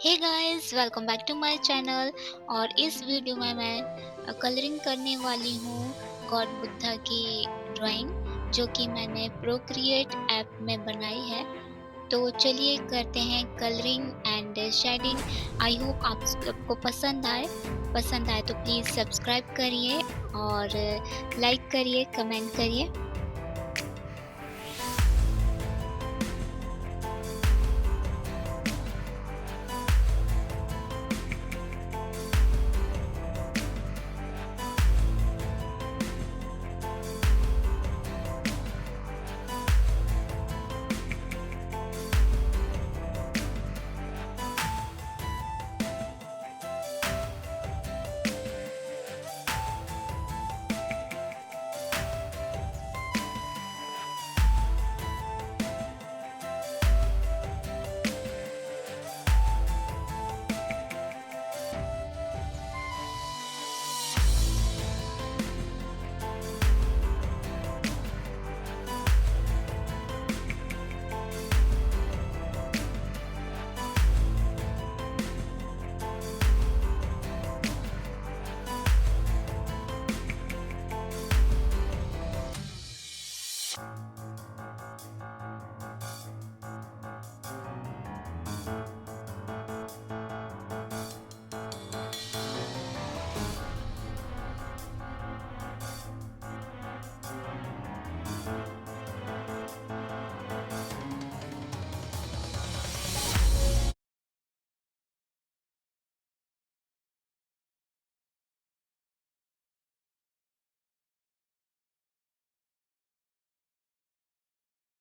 Hey guys, welcome back to my channel. और इस video में मैं कलरिंग करने वाली हूँ गॉड बुद्धा की ड्राइंग, जो कि मैंने प्रोक्रिएट ऐप में बनाई है। तो चलिए करते हैं colouring and shading. I hope आप सबको पसंद आए तो प्लीज़ सब्सक्राइब करिए और लाइक करिए, कमेंट करिए।